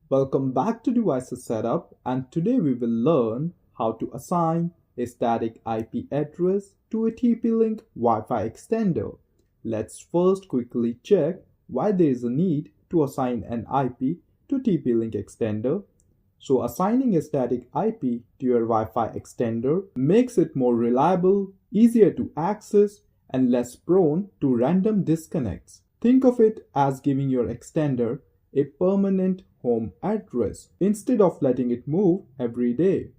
Welcome back to Devices Setup, and today we will learn how to assign a static IP address to a TP-Link Wi-Fi extender. Let's first quickly check why there is a need to assign an IP to TP-Link extender. So assigning a static IP to your Wi-Fi extender makes it more reliable, easier to access, and less prone to random disconnects. Think of it as giving your extender a permanent home address instead of letting it move every day.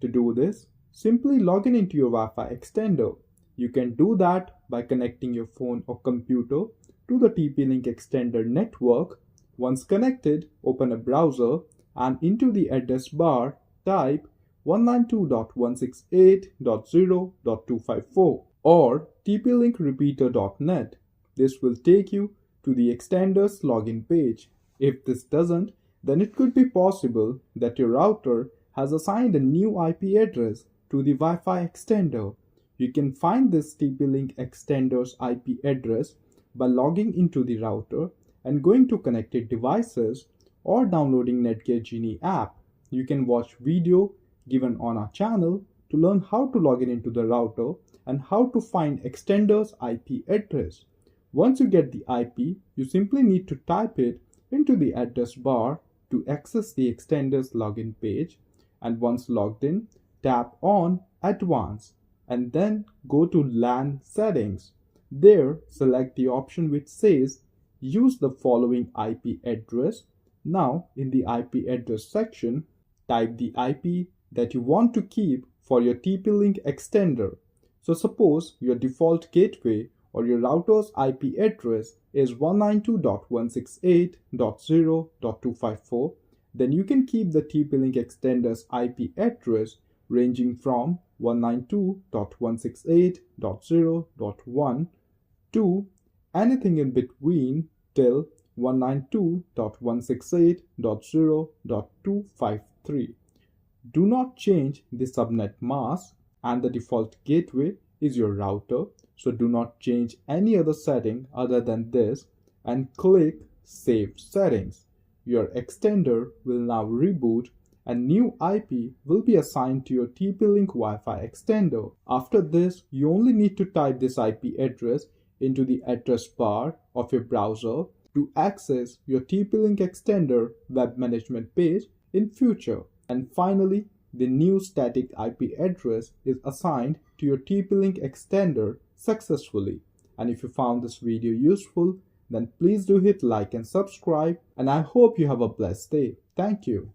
To do this, simply log in into your Wi-Fi extender. You can do that by connecting your phone or computer to the TP-Link extender network. Once connected, open a browser and into the address bar type 192.168.0.254 or tplinkrepeater.net. This will take you to the extender's login page. If this doesn't, then it could be possible that your router has assigned a new IP address to the Wi-Fi extender. You can find this TP-Link extender's IP address by logging into the router and going to connected devices or downloading Netgear Genie app. You can watch video given on our channel to learn how to log in into the router and how to find extender's IP address. Once you get the IP, you simply need to type it into the address bar to access the extender's login page, and once logged in, tap on Advanced and then go to LAN settings. There, select the option which says use the following IP address. Now, in the IP address section, type the IP that you want to keep for your TP-Link extender. So suppose your default gateway or your router's IP address is 192.168.0.254, then you can keep the TP-Link extender's IP address ranging from 192.168.0.1 to anything in between till 192.168.0.253. Do not change the subnet mask, and the default gateway is your router, so do not change any other setting other than this and click Save Settings. Your extender will now reboot and new IP will be assigned to your TP-Link Wi-Fi extender. After this, you only need to type this IP address into the address bar of your browser to access your TP-Link extender web management page in future. And finally, the new static IP address is assigned to your TP-Link extender successfully. And if you found this video useful, then please do hit like and subscribe, and I hope you have a blessed day. Thank you.